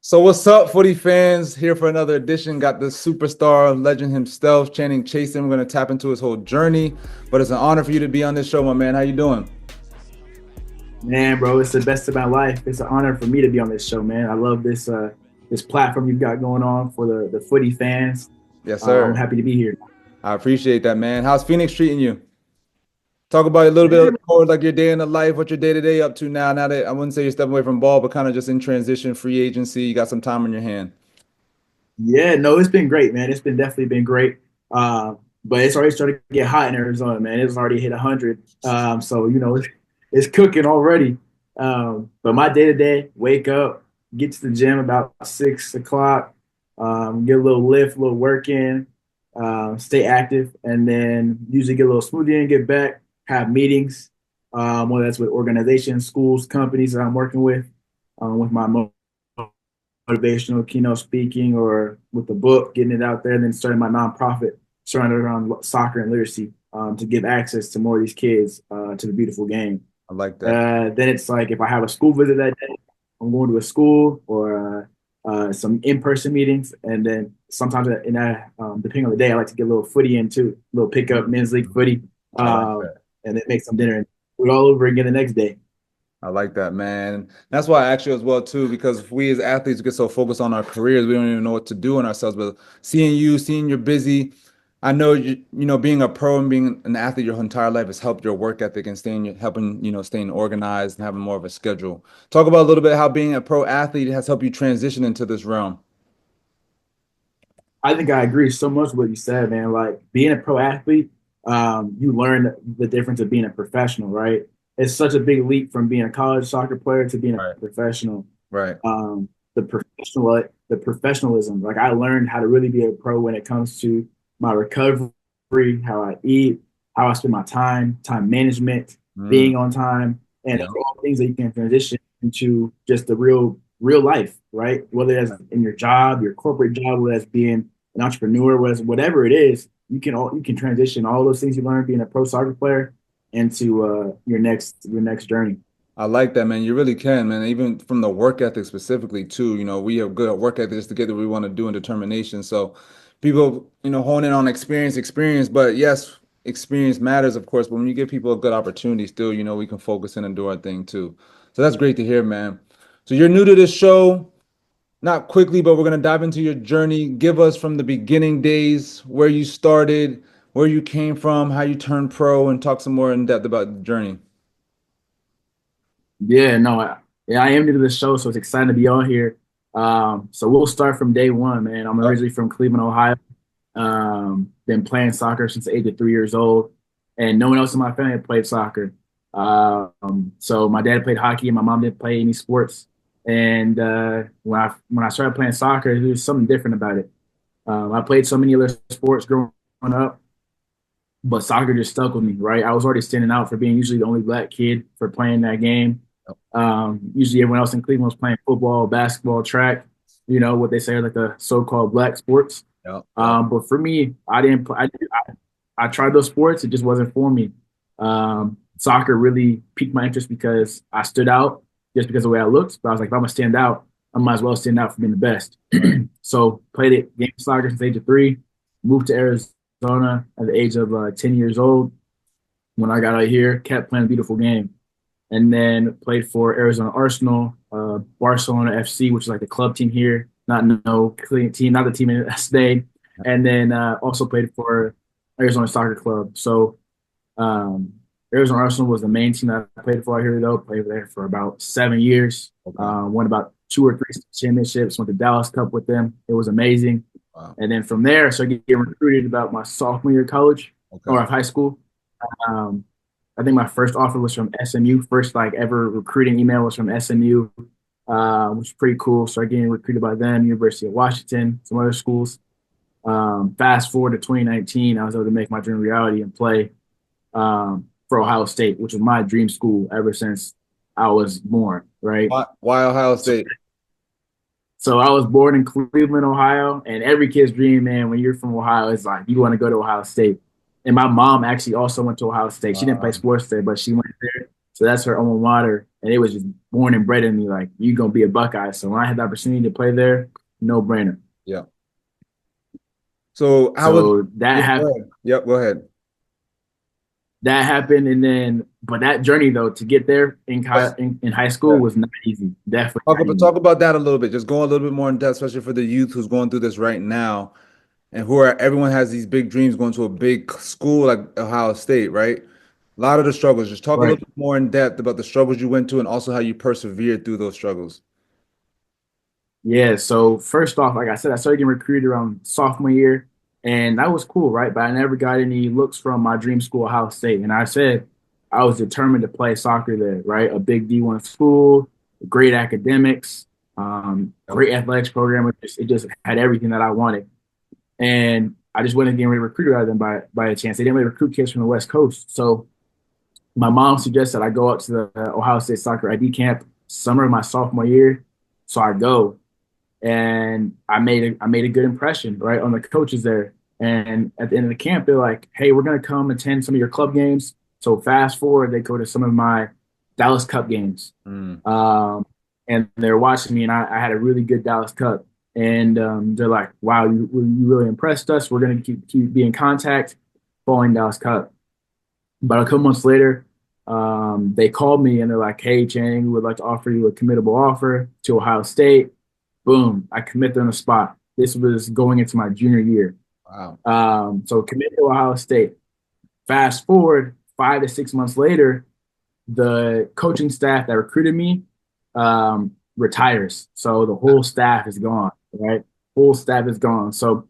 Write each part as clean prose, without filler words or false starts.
So what's up, Footy fans? Here for another edition. Got the superstar legend himself, Channing Chasten. We're gonna tap into his whole journey. But it's an honor for you to be on this show, my man. How you doing? Man, bro, it's the best of my life. It's an honor for me to be on this show, man. I love this platform you've got going on for the footy fans. Yes, I'm sir. happy to be here. I appreciate that, man. How's Phoenix treating you? Talk about a little bit Man, more like your day in the life, what your day to day up to now. Now that I wouldn't say you're stepping away from ball, but kind of just in transition, free agency. You got some time on your hand. yeah, no, it's been great, man. It's been definitely been great. But it's already started to get hot in Arizona, man. It's already hit 100. So it's cooking already. But my day to day, wake up, get to the gym about 6 o'clock, get a little lift, a little work in, stay active, and then usually get a little smoothie in, get back, have meetings, whether that's with organizations, schools, companies that I'm working with my motivational keynote speaking or with the book, getting it out there, and then starting my nonprofit surrounded around soccer and literacy to give access to more of these kids to the beautiful game. I like that. Then it's like if I have a school visit that day, I'm going to a school or some in-person meetings, and then sometimes depending on the day, I like to get a little footy in too, a little pickup men's league footy, I like um, that. and then make some dinner and do it all over again the next day. I like that, man. That's why I asked you as well too, because if we as athletes get so focused on our careers, we don't even know what to do in ourselves. But seeing you're busy, I know being a pro and being an athlete your entire life has helped your work ethic and helping, staying organized and having more of a schedule. Talk about a little bit how being a pro athlete has helped you transition into this realm. I think I agree so much with what you said, man. Like being a pro athlete, you learn the difference of being a professional, right? It's such a big leap from being a college soccer player to being a Right. professional. Right. The professionalism. Like I learned how to really be a pro when it comes to my recovery, how I eat, how I spend my time management, Mm, being on time, and yeah. those are all things that you can transition into just the real life, right? Whether that's in your job, your corporate job, whether that's being an entrepreneur, whatever it is, you can transition all those things you learned being a pro soccer player into your next journey. I like that, man. You really can, man. Even from the work ethic specifically, too. We have good work ethic just to get what we want to do and determination. So people, hone in on experience. But yes, experience matters, of course. But when you give people a good opportunity, still, we can focus in and do our thing too. So that's great to hear, man. So you're new to this show, not quickly, but we're gonna dive into your journey. Give us from the beginning days, where you started, where you came from, how you turned pro, and talk some more in depth about the journey. Yeah, no, yeah, I am new to the show, so it's exciting to be on here. So we'll start from day one, man. I'm originally from Cleveland, Ohio. Been playing soccer since the age of 3 years old, and no one else in my family had played soccer. So my dad played hockey, and my mom didn't play any sports. And when I started playing soccer, there was something different about it. I played so many other sports growing up, but soccer just stuck with me, right? I was already standing out for being usually the only black kid for playing that game. Usually everyone else in Cleveland was playing football, basketball, track, what they say are like the so-called black sports. Yep, yep. But for me, I didn't. I tried those sports. It just wasn't for me. Soccer really piqued my interest because I stood out just because of the way I looked. But I was like, if I'm gonna stand out, I might as well stand out for being the best. Right. So played it game soccer since the age of 3. Moved to Arizona at the age of 10 years old. When I got out here, kept playing a beautiful game, and then played for Arizona Arsenal, Barcelona FC, which is like the club team here, not no clean team, not the team in Spain, and then also played for Arizona Soccer Club. So um, Arizona Arsenal was the main team that I played for out here, though. Played there for about 7 years. Okay. Won about 2 or 3 championships. Went to Dallas Cup with them. It was amazing. Wow. And then from there, I started getting recruited about my sophomore year of college or Okay. of high school. Um, I think my first offer was from SMU. First, like ever recruiting email was from SMU, which is pretty cool. Started getting recruited by them, University of Washington, some other schools. Fast forward to 2019, I was able to make my dream reality and play for Ohio State, which was my dream school ever since I was born. Right. Why Ohio So, State? so I was born in Cleveland, Ohio, and every kid's dream, man, when you're from Ohio, it's like you want to go to Ohio State. And my mom actually also went to Ohio State. She didn't play Uh, sports there, but she went there So that's her alma mater, and it was just born and bred in me. Like you gonna be a Buckeye. So when I had the opportunity to play there, no brainer. Yeah. So how was So yeah, go ahead. Yep, go ahead. that happened, and then but that journey though to get there Yes. in high school Yeah. was not easy. Definitely Talk not about easy. talk about that a little bit. Just go a little bit more in depth, especially for the youth who's going through this right now and who are everyone has these big dreams going to a big school like Ohio State, right? A lot of the struggles. Just talk a little Right. bit more in depth about the struggles you went to and also how you persevered through those struggles. Yeah, so first off, like I said, I started getting recruited around sophomore year, and that was cool, right? But I never got any looks from my dream school, Ohio State. And I said I was determined to play soccer there, right? A big D1 school, great academics, Yep. great athletics program. It just had everything that I wanted. And I just wasn't getting recruited out of them by a chance. They didn't really recruit kids from the West Coast. So my mom suggested I go up to the Ohio State soccer ID camp summer of my sophomore year. So I go and I made a good impression, right, on the coaches there. And at the end of the camp, they're like, "Hey, we're gonna come attend some of your club games." So fast forward, they go to some of my Dallas Cup games, Mm. um, and they're watching me, and I had a really good Dallas Cup, and they're like, "Wow, you really impressed us. We're gonna keep being in contact following Dallas Cup." But a couple months later, they called me and they're like, "Hey, Channing, we would like to offer you a committable offer to Ohio State." Boom, I commit on the spot. This was going into my junior year. Wow. So commit to Ohio State. Fast forward 5 to 6 months later, the coaching staff that recruited me retires. So the whole staff is gone, right? Whole staff is gone. So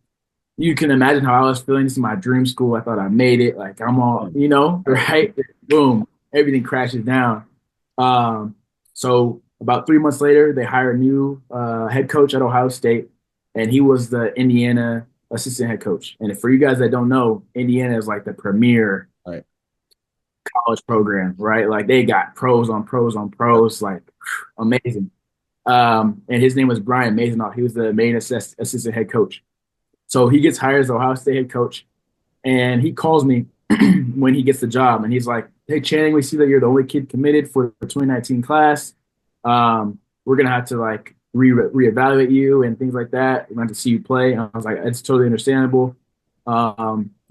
you can imagine how I was feeling. This is my dream school. I thought I made it. Like I'm all, Right. right? Boom, everything crashes down. Um, so about 3 months later, they hired a new head coach at Ohio State, and he was the Indiana assistant head coach. And for you guys that don't know, Indiana is like the premier Right. college program, right? Like they got pros on pros on pros, like amazing. And his name was Brian Masenoff. He was the main assistant head coach. So he gets hired as the Ohio State head coach, and he calls me when he gets the job, and he's like, "Hey Channing, we see that you're the only kid committed for the 2019 class. We're gonna have to like reevaluate you and things like that. We're going to see you play." And I was like, "It's totally understandable."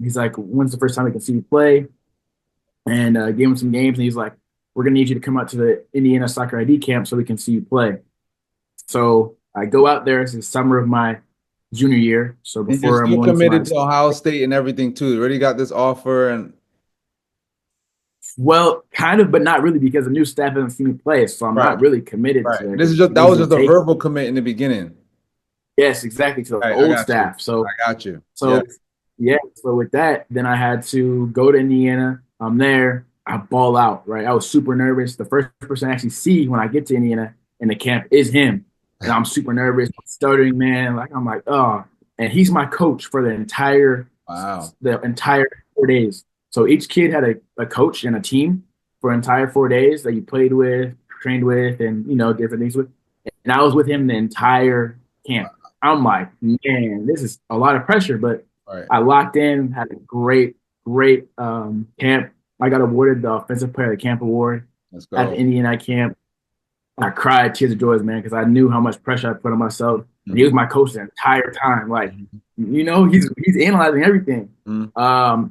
He's like, "When's the first time we can see you play?" And gave him some games, and he's like, "We're gonna need you to come out to the Indiana Soccer ID camp so we can see you play." So I go out there. It's the summer of my junior year, so And you're before I'm still going into my committed to Ohio State and everything too. You already got this offer and well, kind of, but not really because the new staff hasn't seen me play, so I'm right, not really committed right. to it. This is just that They was just just a take verbal commit in the beginning. yes, exactly to the Right, I old got you. staff. So I got you. so Yes. yeah, so with that, then I had to go to Indiana. I'm there. I ball out, right? I was super nervous. The first person I actually see when I get to Indiana in the camp is him. And I'm super nervous, I'm stuttering, man. Like I'm like, oh, and he's my coach for Wow. the entire 4 days. So each kid had a coach and a team for entire 4 days that you played with, trained with, and different things with. And I was with him the entire camp. I'm like, man, this is a lot of pressure, but Right. I locked in, had a great camp. I got awarded the Offensive Player of the Camp award Let's at the go. Indiana camp. I cried tears of joy, man, because I knew how much pressure I put on myself. And he was Mhm. my coach the entire time. Like, Mhm. he's analyzing everything. Mhm.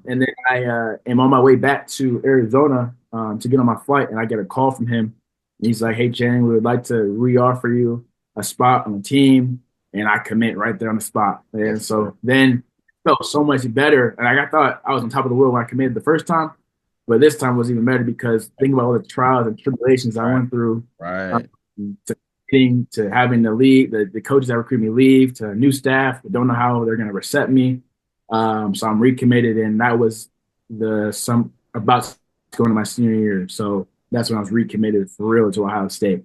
And then I am on my way back to Arizona to get on my flight, and I get a call from him. And he's like, "Hey, Channing, we would like to re-offer you a spot on the team," and I commit right there on the spot. And Yes, sir. so then it felt so much better. And I thought I was on top of the world when I committed the first time, but this time was even better because think about all the trials and tribulations I Right. went through Right. to getting to having the lead, the coaches that recruit me leave to new staff that don't know how they're going to accept me. So I'm recommitted, and that was the some about to go into my senior year. So that's when I was recommitted for real to Ohio State.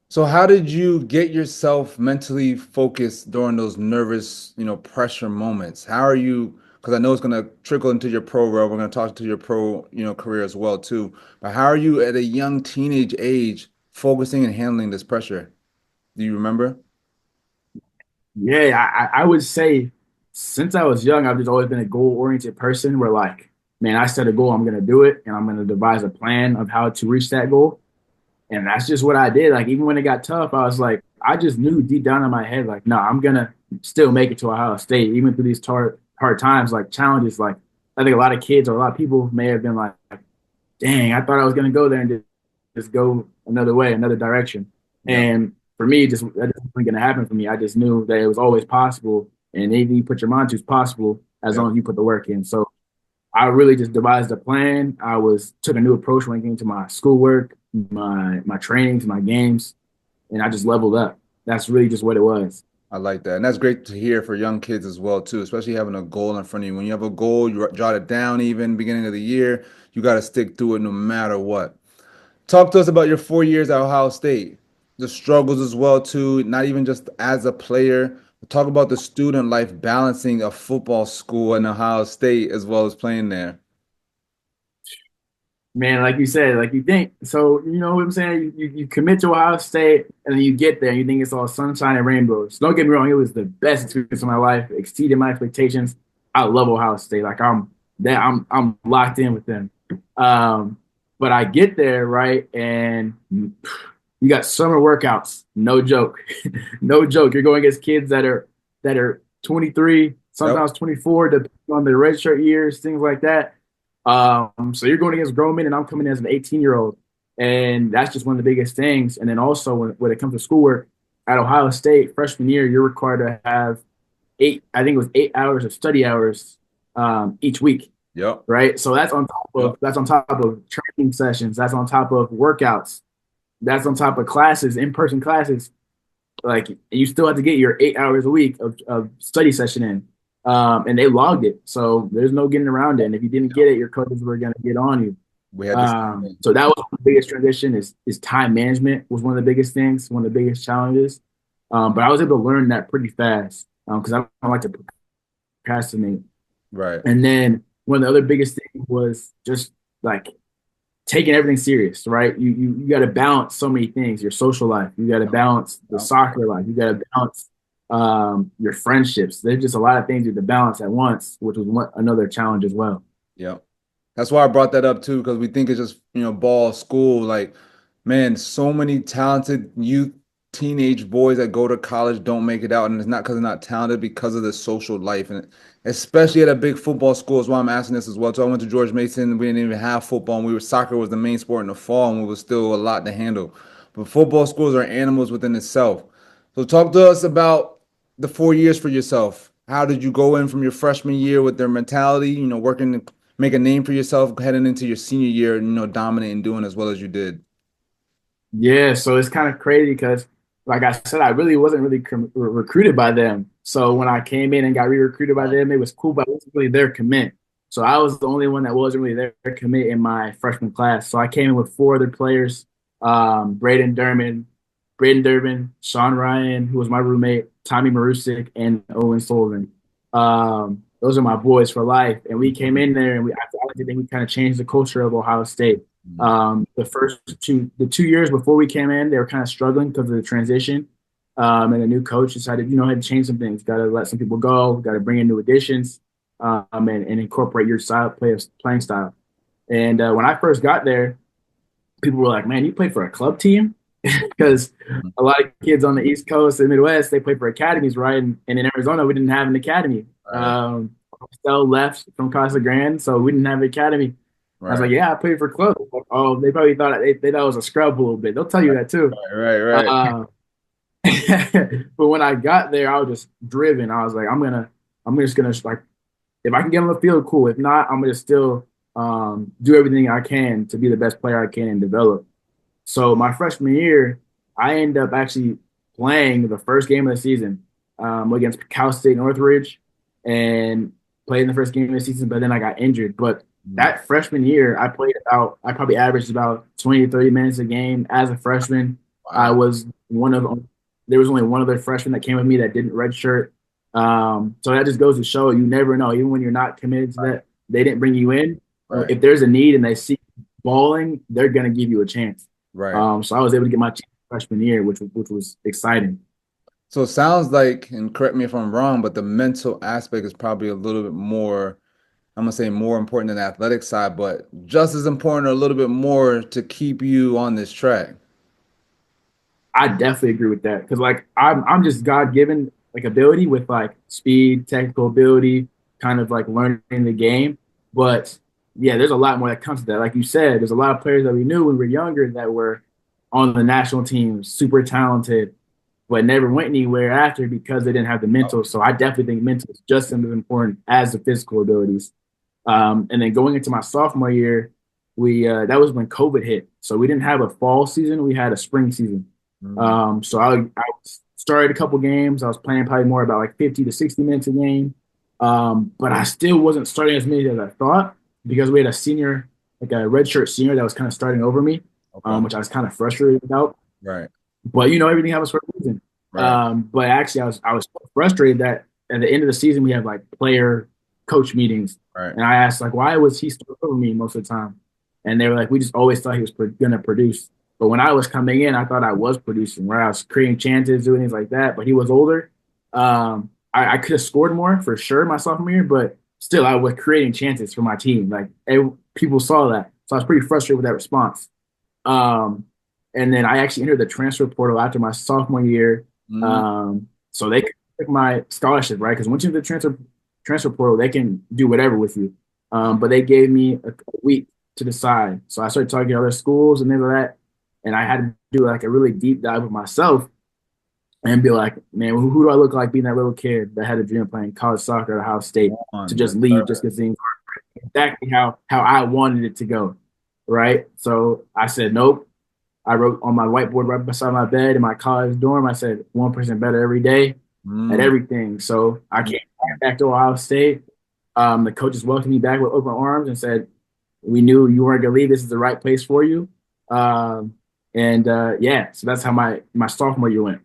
So how did you get yourself mentally focused during those nervous, pressure moments? How are you? Because I know it's going to trickle into your pro role. We're going to talk to your pro, career as well too. But how are you at a young teenage age focusing and handling this pressure? Do you remember? Yeah, I would say since I was young, I've just always been a goal oriented person where like man, I set a goal, I'm gonna do it, and I'm gonna devise a plan of how to reach that goal. And that's just what I did. Like even when it got tough, I was like, I just knew deep down in my head, like, no, I'm gonna still make it to Ohio State, even through these hard times, like challenges. Like I think a lot of kids or a lot of people may have been like, dang, I thought I was gonna go there and just go another way, another direction. Yeah. And for me, just that wasn't gonna happen for me. I just knew that it was always possible, and anything you put your mind to is possible as Yeah. long as you put the work in. So I really just devised a plan. I was took a new approach when it came to my schoolwork, my trainings, my games, and I just leveled up. That's really just what it was. I like that. And that's great to hear for young kids as well, too, especially having a goal in front of you. When you have a goal, you jot it down even beginning of the year, you got to stick to it no matter what. Talk to us about your 4 years at Ohio State, the struggles as well, too, not even just as a player. Talk about the student life balancing a football school in Ohio State as well as playing there. Man, like you said, like you think so, you know what I'm saying? You commit to Ohio State and then you get there and you think it's all sunshine and rainbows. Don't get me wrong, it was the best experience of my life, exceeded my expectations. I love Ohio State. Like I'm locked in with them. Um, but I get there, right, and you got summer workouts, no joke. No joke. You're going against kids that are 23, Yep. sometimes 24, depending on their redshirt years, things like that. So you're going against grown men, and I'm coming in as an 18-year-old, and that's just one of the biggest things. And then also when it comes to schoolwork at Ohio State, freshman year, you're required to have I think it was 8 hours of study hours each week, Yep. right? So Yep. that's on top of training sessions, that's on top of workouts, that's on top of classes, in-person classes. Like you still have to get your 8 hours a week of study session in. And they logged it. So there's no getting around it. And if you didn't get it, your coaches were gonna get on you. We had the same thing. So that was the biggest transition is time management was one of the biggest things, one of the biggest challenges. But I was able to learn that pretty fast because I don't like to procrastinate. Right. And then one of the other biggest things was just like taking everything serious, right? You got to balance so many things. Your social life, you got to balance the Yep. soccer life, you got to balance your friendships. There's just a lot of things you have to balance at once, which was another challenge as well. Yep. That's why I brought that up too, because we think it's just, ball, school. Like, man, so many talented youth, teenage boys that go to college don't make it out. And it's not because they're not talented, because of the social life. And especially at a big football school is why I'm asking this as well. So I went to George Mason. We didn't even have football. And soccer was the main sport in the fall, and we was still a lot to handle. But football schools are animals within itself. So talk to us about the 4 years for yourself. How did you go in from your freshman year with their mentality, working make a name for yourself heading into your senior year, dominating, doing as well as you did. Yeah, so it's kind of crazy because, like I said, I really wasn't really recruited by them. So when I came in and got re-recruited by Right. them, it was cool, but it wasn't really their commit. So I was the only one that wasn't really their commit in my freshman class. So I came in with four other players: Braden Durbin, Sean Ryan, who was my roommate, Tommy Marusik, and Owen Sullivan. Those are my boys for life. And we came in there, and I like to think we kind of changed the culture of Ohio State. The 2 years before we came in, they were kind of struggling because of the transition. And the new coach decided, had to change some things. Got to let some people go. Got to bring in new additions, and incorporate your playing style. And when I first got there, people were like, "Man, you played for a club team?" Because Mhm. a lot of kids on the East Coast and Midwest, they play for academies, right? And in Arizona, we didn't have an academy. Right. Stell left from Casa Grande, so we didn't have an academy. I was Right. like, yeah, I played for club. Like, oh, they probably thought they thought I was a scrub a little bit. They'll tell you that too. Right. Right. Uh, but when I got there, I was just driven. I was like, I'm just gonna like, if I can get on the field, cool. If not, I'm gonna still do everything I can to be the best player I can and develop. So my freshman year, I ended up actually playing the first game of the season against Cal State Northridge, and played in the first game of the season. But then I got injured. But Mhm. that freshman year, I probably averaged about 20 to 30 minutes a game as a freshman. I Wow. was one of there was only one other freshman that came with me that didn't redshirt. So that just goes to show you never know. Even when you're not committed to that, they didn't bring you in. Right. If there's a need and they see balling, they're gonna give you a chance. Right. So I was able to get my chance freshman year, which was exciting. So it sounds like, and correct me if I'm wrong, but the mental aspect is probably a little bit more I'm gonna say more important than the athletic side, but just as important or a little bit more to keep you on this track. I definitely agree with that because like I'm just God given like ability with like speed, technical ability, kind of like learning the game. But yeah, there's a lot more that comes to that. Like you said, there's a lot of players that we knew when we were younger that were on the national team, super talented, but never went anywhere after because they didn't have the mental. So I definitely think mental is just as important as the physical abilities. And then going into my sophomore year, we that was when COVID hit, so we didn't have a fall season; we had a spring season. Mm, So I started a couple games. I was playing probably more about like 50 to 60 minutes a game, but I still wasn't starting as many as I thought because we had a senior, like a redshirt senior, that was kind of starting over me, okay. which I was kind of frustrated about. Right. But everything happens for a reason. Right. But actually, I was so frustrated that at the end of the season we have like player coach meetings, Right. and I asked like, why was he still over me most of the time? And they were like, we just always thought he was gonna produce. But when I was coming in, I thought I was producing, where I was creating chances, doing things like that. But he was older. I could have scored more for sure my sophomore year, but still, I was creating chances for my team. Like people saw that, so I was pretty frustrated with that response. Um, and then I actually entered the transfer portal after my sophomore year. Mm, So they could pick my scholarship, right? Because once you're in the transfer portal, they can do whatever with you. But they gave me a week to decide. So I started talking to other schools and things like that. And I had to do like a really deep dive with myself and be like, man, who do I look like being that little kid that had a dream of playing college soccer at Ohio State come to on. just Yes, leave just sir. because things aren't exactly how I wanted it to go, right? So I said, nope. I wrote on my whiteboard right beside my bed in my college dorm. I said 1% better every day at Mm, everything. So I came back to Ohio State. The coaches welcomed me back with open arms and said, "We knew you weren't gonna leave. This is the right place for you." Um, and yeah, so that's how my sophomore year went.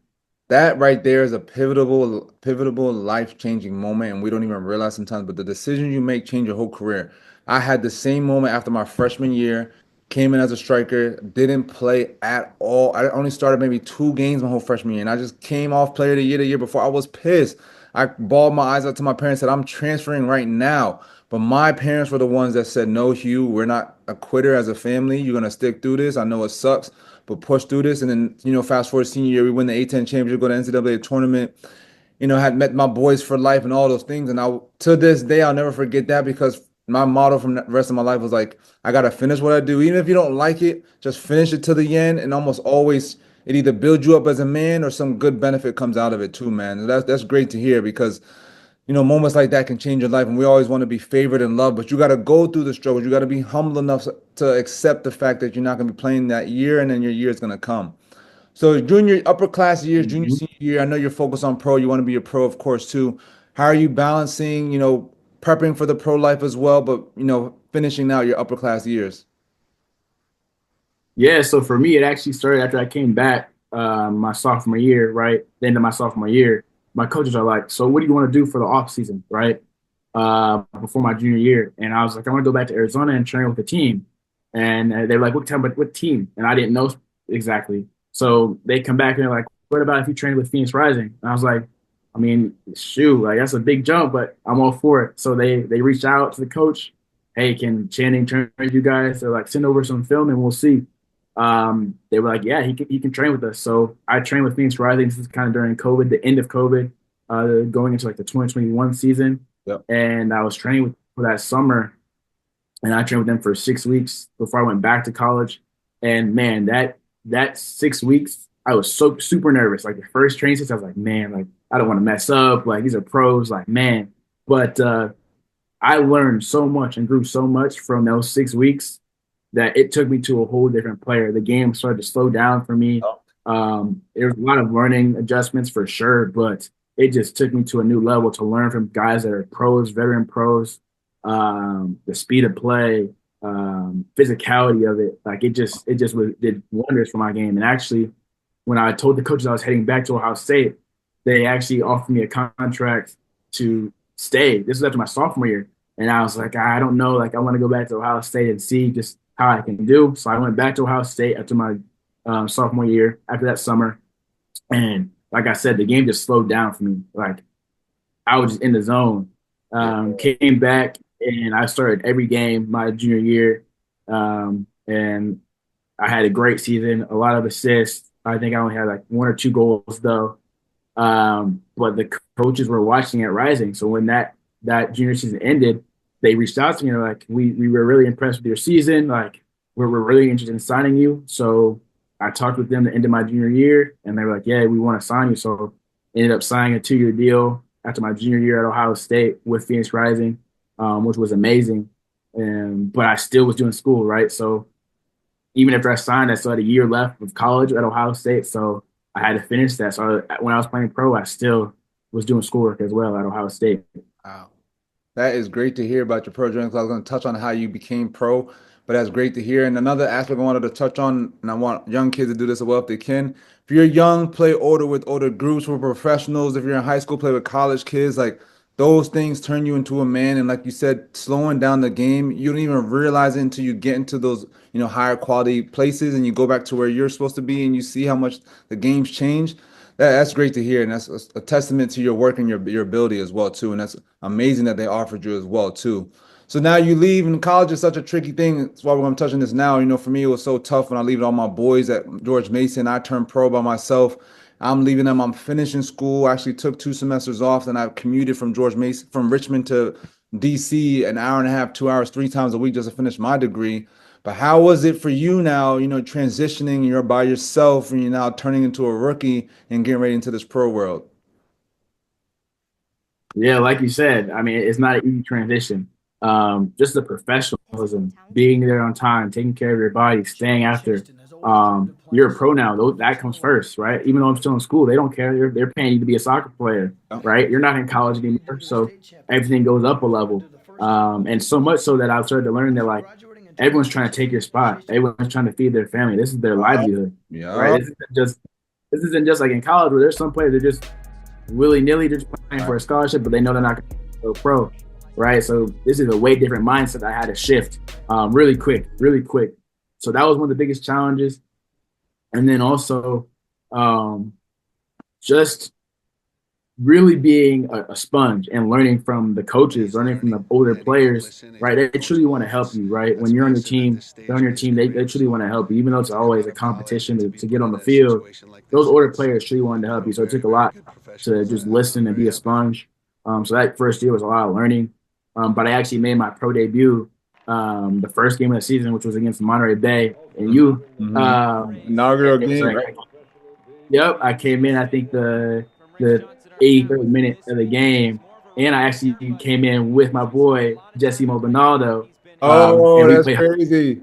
that right there is a pivotal, life-changing moment, and we don't even realize sometimes, but the decision you make change your whole career. I had the same moment after my freshman year, came in as a striker, didn't play at all. I only started maybe 2 games my whole freshman year, and I just came off player of the year before. I was pissed. I bawled my eyes out to my parents, said, I'm transferring right now. But my parents were the ones that said, no, Hugh, we're not a quitter as a family. You're gonna stick through this. I know it sucks, but push through this. And then, fast forward senior year, we win the A10 championship, go to NCAA tournament, had met my boys for life and all those things. And to this day, I'll never forget that because my motto from the rest of my life was like, I gotta finish what I do. Even if you don't like it, just finish it to the end. And almost always it either builds you up as a man or some good benefit comes out of it too, man. And that's great to hear because moments like that can change your life, and we always want to be favored and loved, but you got to go through the struggles. You got to be humble enough to accept the fact that you're not going to be playing that year, and then your year is going to come. So during your upper class years, junior, Mhm. senior year, I know you're focused on pro. You want to be a pro, of course, too. How are you balancing, prepping for the pro life as well, but finishing out your upper class years? Yeah, so for me, it actually started after I came back my sophomore year, right? The end of my sophomore year. My coaches are like, so what do you want to do for the off season, right? Before my junior year. And I was like, I want to go back to Arizona and train with the team. And they're like, what team? And I didn't know exactly. So they come back and they're like, what about if you train with Phoenix Rising? And I was like, I mean, shoot, like that's a big jump, but I'm all for it. So they reached out to the coach. Hey, can Channing train you guys? They're like, send over some film and we'll see. They were like, yeah, he can train with us. So I trained with Phoenix Rising. This is kind of during COVID, the end of COVID, going into like the 2021 season. Yep. And I was training for that summer, and I trained with them for 6 weeks before I went back to college. And man, that 6 weeks, I was so super nervous. Like the first training session, I was like, man, like I don't want to mess up. Like these are pros, like man. But I learned so much and grew so much from those 6 weeks that it took me to a whole different player. The game started to slow down for me. Oh, There was a lot of learning adjustments for sure, but it just took me to a new level to learn from guys that are pros, veteran pros, the speed of play, physicality of it. Like did wonders for my game. And actually, when I told the coaches I was heading back to Ohio State, they actually offered me a contract to stay. This was after my sophomore year. And I was like, I don't know. Like, I want to go back to Ohio State and see just how I can do. So I went back to Ohio State after my sophomore year, after that summer. And like I said, the game just slowed down for me. Like, I was just in the zone. yeah. Came back. and I started every game my junior year. And I had a great season, a lot of assists. I think I only had like one or two goals though. But the coaches were watching it rising. So when that junior season ended, they reached out to me and were like, we were really impressed with your season. Like we're really interested in signing you. So I talked with them the end of my junior year, and they were like, yeah, we want to sign you. So ended up signing a 2 year deal after my junior year at Ohio State with Phoenix Rising, which was amazing. And but I still was doing school, right? So even after I signed, I still had a year left of college at Ohio State. So I had to finish that. So when I was playing pro, I still was doing schoolwork as well at Ohio State. Wow. That is great to hear about your pro journey. 'Cause I was going to touch on how you became pro, but that's great to hear. And another aspect I wanted to touch on, and I want young kids to do this as well if they can. If you're young, play older with older groups with professionals. If you're in high school, play with college kids. Like those things turn you into a man. And like you said, slowing down the game, you don't even realize it until you get into those, higher quality places and you go back to where you're supposed to be and you see how much the game's changed. That's great to hear, and that's a testament to your work and your ability as well too. And that's amazing that they offered you as well too. So now you leave, and college is such a tricky thing. That's why we're going to touch on this now. For me, it was so tough when I leave all my boys at George Mason. I turned pro by myself. I'm leaving them. I'm finishing school. I actually took 2 semesters off, and I commuted from George Mason, from Richmond to DC, an hour and a half, 2 hours, 3 times a week just to finish my degree. But how was it for you now, transitioning, you're by yourself and you're now turning into a rookie and getting ready into this pro world? Yeah, like you said, I mean, it's not an easy transition. Just the professionalism, being there on time, taking care of your body, staying after. You're a pro now. That comes first, right? Even though I'm still in school, they don't care. They're paying you to be a soccer player, right? You're not in college anymore, so everything goes up a level. And so much so that I've started to learn that like everyone's trying to take your spot. Everyone's trying to feed their family. This is their livelihood, right? Yeah. This isn't just like in college where there's some players that just willy nilly just playing for a scholarship, but they know they're not going to go pro, right? So this is a way different mindset I had to shift really quick, really quick. So that was one of the biggest challenges. And then also um, just really being a sponge and learning from the coaches, learning from the older players, right? They truly want to help you, right? When you're on your team, they're on your team, they truly want to help you, even though it's always a competition to get on the field. Those older players truly wanted to help you. So it took a lot to just listen and be a sponge. So that first year was a lot of learning. But I actually made my pro debut the first game of the season, which was against Monterey Bay and you. Mm-hmm. Inaugural It was game, like, right? yep, I came in. I think the 83rd minute of the game, and I actually came in with my boy Jesse Maldonado, Oh, and that's crazy.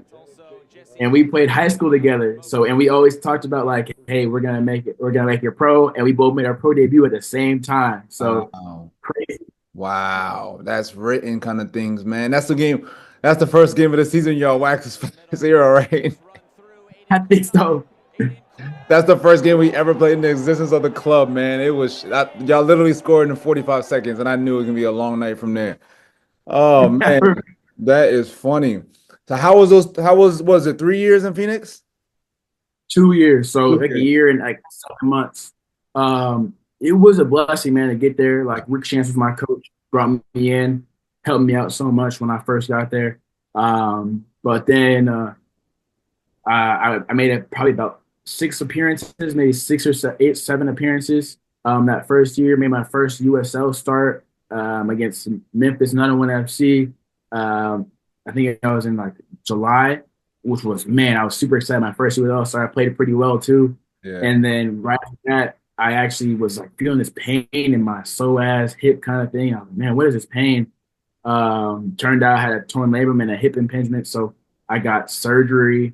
we played high school together. So and we always talked about like, hey, we're gonna make it pro, and we both made our pro debut at the same time. So Wow. crazy. Wow. That's written kind of things, man. That's the game. That's the first game of the season, y'all. Wax 0, right? I think so. That's the first game we ever played in the existence of the club, man. It was y'all literally scored in 45 seconds, and I knew it was gonna be a long night from there. Oh man, that is funny. So how was those? Was it 3 years in Phoenix? 2 years, so like a Okay. year and like 7 months. It was a blessing, man, to get there. Like Rick Chance was my coach, brought me in, helped me out so much when I first got there. But then I made it probably about 6 appearances, maybe 6 or 8, 7 appearances. That first year, made my first USL start against Memphis 901 FC. I think I was in like July, which was man, I was super excited. My first USL start, I played it pretty well too. Yeah. And then right after that, I actually was like feeling this pain in my psoas hip kind of thing. I was like, man, what is this pain? Turned out I had a torn labrum and a hip impingement, so I got surgery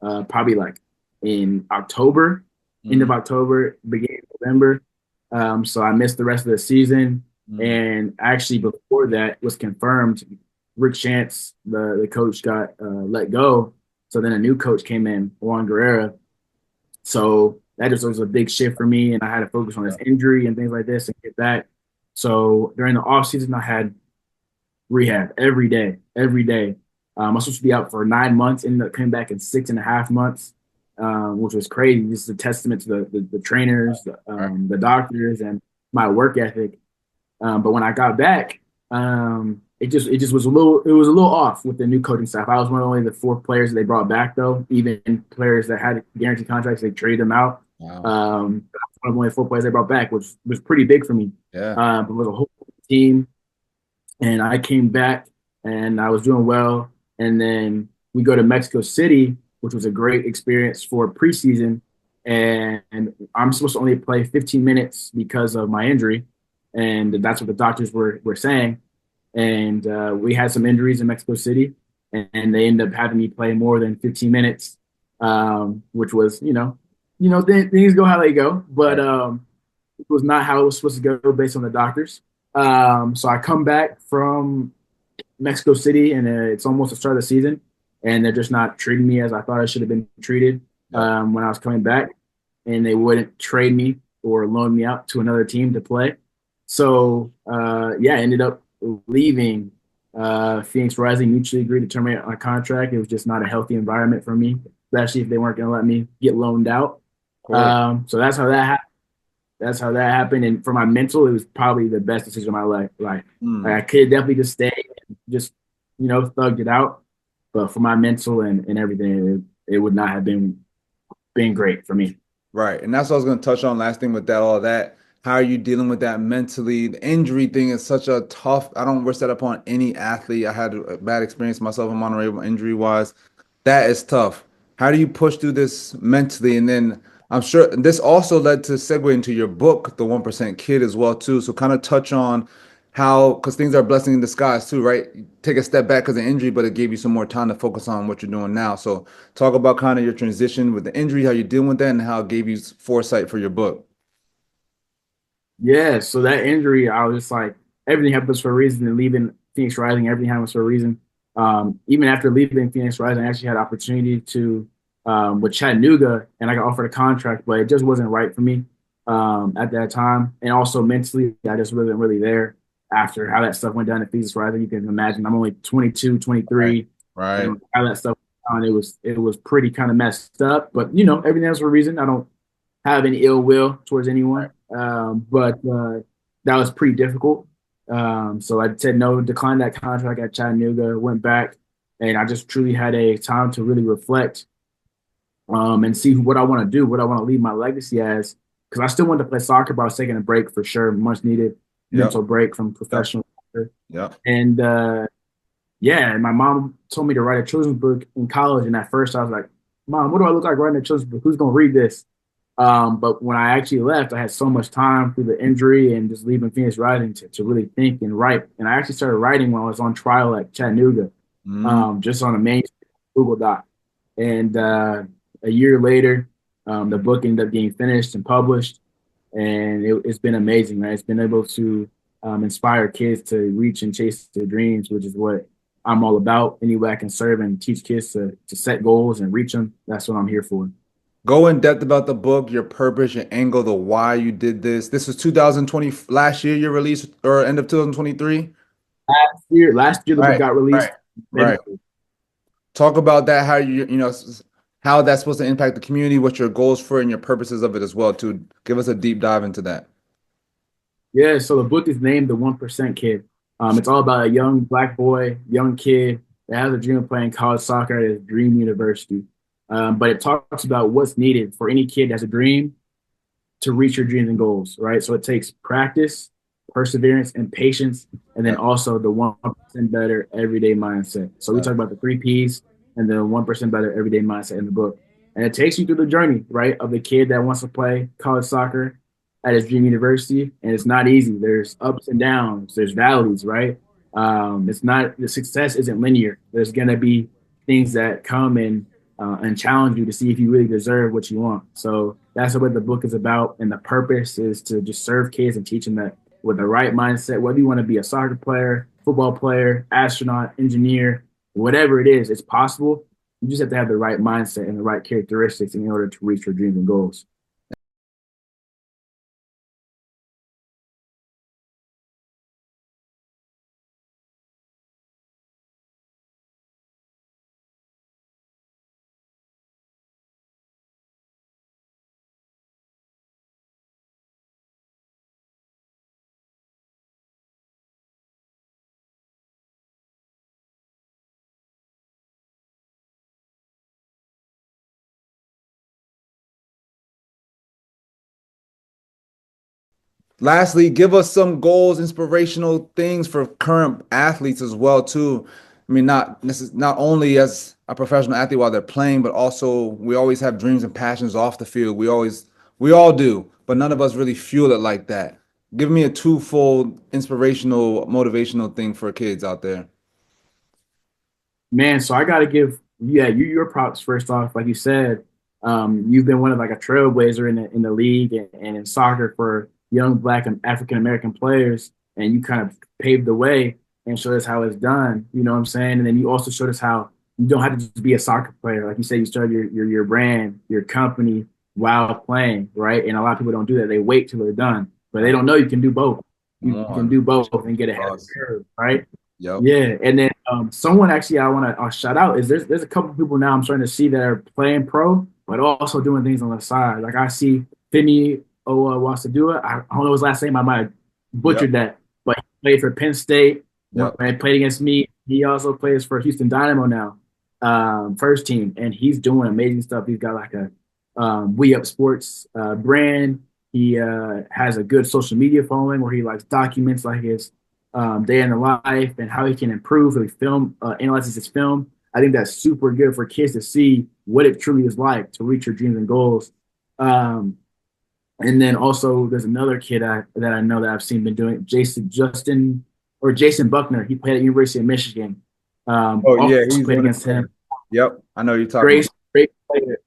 probably like in October, end of Mhm. October, beginning of November. So I missed the rest of the season. Mhm. And actually, before that was confirmed, Rick Chance, the coach, got let go. So then a new coach came in, Juan Guerrera. So that just was a big shift for me, and I had to focus on this Yeah. injury and things like this and get back. So during the off season, I had rehab every day, every day. I was supposed to be out for 9 months, ended up coming back in 6.5 months, which was crazy. This is a testament to the trainers, Right. the doctors, and my work ethic. But when I got back, it just was a little off with the new coaching staff. I was one of only the four players that they brought back though. Even players that had guaranteed contracts, they traded them out. Wow. One of only four players they brought back, which was pretty big for me. Yeah. But it was a whole team, and I came back and I was doing well. And then we go to Mexico City, which was a great experience for preseason. And I'm supposed to only play 15 minutes because of my injury, and that's what the doctors were saying. And we had some injuries in Mexico City, and they ended up having me play more than 15 minutes, which was things go how they go, but Right. it was not how it was supposed to go based on the doctors. So I come back from Mexico City, and it's almost the start of the season, and they're just not treating me as I thought I should have been treated Yep. when I was coming back, and they wouldn't trade me or loan me out to another team to play. So yeah, I ended up leaving Phoenix Rising, mutually agreed to terminate my contract. It was just not a healthy environment for me, especially if they weren't going to let me get loaned out. Of course. So that's how that happened. And for my mental, it was probably the best decision of my life. Like Hmm. I could definitely just stay and just, thugged it out. But for my mental and everything, it would not have been great for me. Right. And that's what I was going to touch on last thing with that, all that. How are you dealing with that mentally? The injury thing is such a tough, I don't wish that upon any athlete. I had a bad experience myself in Monterey injury wise. That is tough. How do you push through this mentally? And then I'm sure this also led to segue into your book, The 1% Kid, as well, too. So kind of touch on how, because things are a blessing in disguise too, right? Take a step back because of injury, but it gave you some more time to focus on what you're doing now. So talk about kind of your transition with the injury, how you're dealing with that, and how it gave you foresight for your book. Yeah, so that injury, I was just like, everything happens for a reason. And leaving Phoenix Rising, everything happens for a reason. Even after leaving Phoenix Rising, I actually had opportunity to with Chattanooga, and I got offered a contract, but it just wasn't right for me at that time. And also mentally, I just wasn't really there after how that stuff went down at Phoenix Rising. You can imagine I'm only 22, Right. 23, Right. and how that stuff went down, it was pretty kind of messed up. But everything else for a reason. I don't have any ill will towards Right. anyone. But that was pretty difficult. So I said no, declined that contract at Chattanooga, went back, and I just truly had a time to really reflect and see what I want to do, what I want to leave my legacy as. Because I still wanted to play soccer, but I was taking a break for sure, much needed Yep. mental break from Yep. professional soccer. Yep. And yeah, and my mom told me to write a children's book in college. And at first, I was like, "Mom, what do I look like writing a children's book? Who's gonna read this?" But when I actually left, I had so much time through the injury and just leaving Phoenix Rising to really think and write. And I actually started writing when I was on trial at Chattanooga, Mm. just on a main Google Doc. And a year later, the book ended up getting finished and published. And it's been amazing, right? It's been able to inspire kids to reach and chase their dreams, which is what I'm all about. Any way I can serve and teach kids to set goals and reach them, that's what I'm here for. Go in depth about the book, your purpose, your angle, the why you did this. This was 2020, last year, your release, or end of 2023? Last year the book Right, got right, released. right. Talk about that, how how that's supposed to impact the community, what your goals for and your purposes of it as well, to give us a deep dive into that. Yeah, so the book is named The 1% Kid. It's all about a young black boy, young kid that has a dream of playing college soccer at his dream university. But it talks about what's needed for any kid that has a dream to reach your dreams and goals, right? So it takes practice, perseverance, and patience, and then Yeah, also the 1% better everyday mindset. So we yeah, talk about the three P's and the 1% better everyday mindset in the book. And it takes you through the journey, right, of the kid that wants to play college soccer at his dream university. And it's not easy. There's ups and downs, there's valleys, right? It's not, the success isn't linear. There's going to be things that come and challenge you to see if you really deserve what you want. So that's what the book is about. And the purpose is to just serve kids and teach them that with the right mindset, whether you want to be a soccer player, football player, astronaut, engineer, whatever it is, it's possible. You just have to have the right mindset and the right characteristics in order to reach your dreams and goals. Lastly, give us some goals, inspirational things for current athletes as well too. I mean, not only as a professional athlete while they're playing, but also we always have dreams and passions off the field. We all do, but none of us really fuel it like that. Give me a twofold inspirational, motivational thing for kids out there. Man, so I got to give you your props first off. Like you said, you've been one of like a trailblazer in the league and in soccer for young Black and African American players, and you kind of paved the way and showed us how it's done. You know what I'm saying? And then you also showed us how you don't have to just be a soccer player. Like you said, you started your brand, your company while playing, right? And a lot of people don't do that. They wait till they're done, but they Right. don't know you can do both. Come You can do on. both and get ahead of the Us. curve, right? Yep. Yeah, and then someone actually I want to shout out is there's a couple people now I'm starting to see that are playing pro, but also doing things on the side. Like I see Femi Owasadua. I don't know his last name. I might have Yep. butchered that, but he played for Penn State when Yep. he played against me. He also plays for Houston Dynamo now, first team, and he's doing amazing stuff. He's got like a We Up Sports brand. He has a good social media following where he like documents like his day in the life and how he can improve. So he analyzes his film. I think that's super good for kids to see what it truly is like to reach your dreams and goals. Um, and then also there's another kid that I know that I've seen been doing it, Jason Buckner. He played at University of Michigan. Oh yeah, Also he's played one of against the. him. Yep. I know you're talking about. Yes.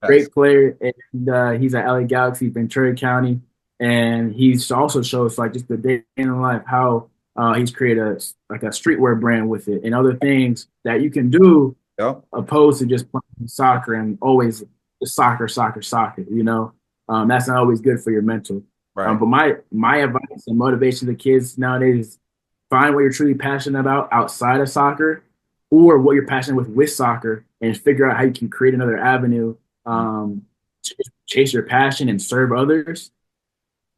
Great player, and he's at LA Galaxy, Ventura County, and he's also shows like just the day in the life how he's created a streetwear brand with it and other things that you can do Yep. opposed to just playing soccer and always just soccer. You know, that's not always good for your mental. Right. But my advice and motivation to kids nowadays is find what you're truly passionate about outside of soccer, or what you're passionate with soccer, and figure out how you can create another avenue to chase your passion and serve others.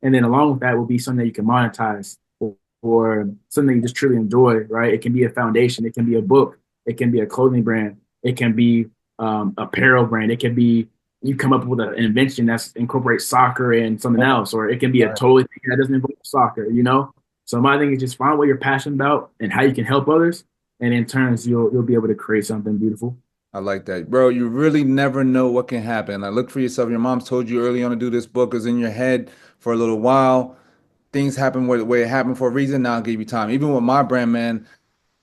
And then along with that will be something that you can monetize or something you just truly enjoy, right? It can be a foundation, it can be a book, it can be a clothing brand, it can be apparel brand, it can be you come up with an invention that incorporates soccer and something else, or it can be a Right. totally thing that doesn't involve soccer, you know? So my thing is just find what you're passionate about and how you can help others, and in turns you'll be able to create something beautiful. I like that, bro. You really never know what can happen. Like, look for yourself. Your mom's told you early on to do this book is in your head for a little while. Things happen where the way it happened for a reason. Now I'll give you time. Even with my brand, man,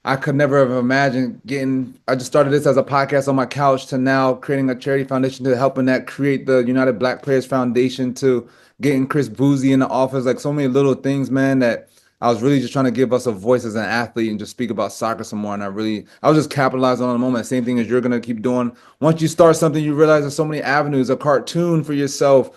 I could never have imagined getting. I just started this as a podcast on my couch to now creating a charity foundation to helping that create the United Black Players Foundation to getting Chris Boozy in the office. Like so many little things, man, that I was really just trying to give us a voice as an athlete and just speak about soccer some more. And I was just capitalizing on the moment. Same thing as you're gonna keep doing. Once you start something, you realize there's so many avenues, a cartoon for yourself,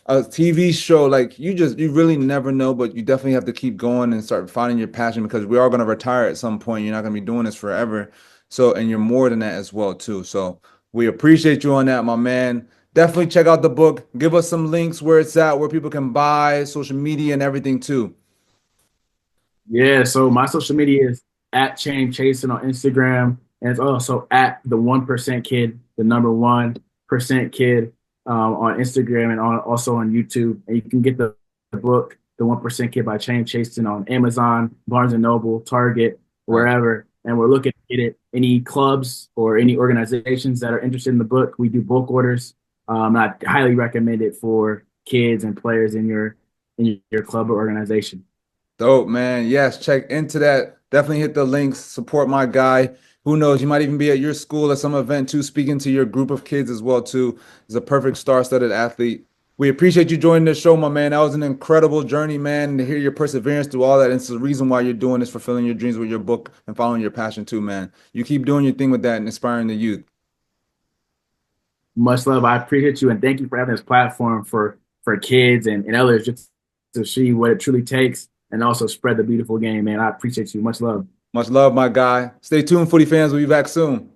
a TV show, like you really never know, but you definitely have to keep going and start finding your passion because we are going to retire at some point. You're not going to be doing this forever. So, and you're more than that as well too. So we appreciate you on that, my man. Definitely check out the book. Give us some links where it's at, where people can buy, social media and everything too. Yeah, so my social media is at Channing Chasten on Instagram, and it's also at the 1% Kid, the number 1% Kid, on Instagram and also on YouTube. And you can get the book, The 1% Kid by Channing Chasten, on Amazon, Barnes and Noble, Target, Nice. wherever. And we're looking to get it. Any clubs or any organizations that are interested in the book, we do bulk orders. I highly recommend it for kids and players in your club or organization. Dope, man. Yes, check into that. Definitely hit the links. Support my guy. Who knows? You might even be at your school at some event too, speaking to your group of kids as well too. He's a perfect star-studded athlete. We appreciate you joining the show, my man. That was an incredible journey, man. And to hear your perseverance through all that, and it's the reason why you're doing this, fulfilling your dreams with your book and following your passion too, man. You keep doing your thing with that and inspiring the youth. Much love. I appreciate you and thank you for having this platform for kids and others just to see what it truly takes and also spread the beautiful game, man. I appreciate you. Much love. Much love, my guy. Stay tuned, Footy fans. We'll be back soon.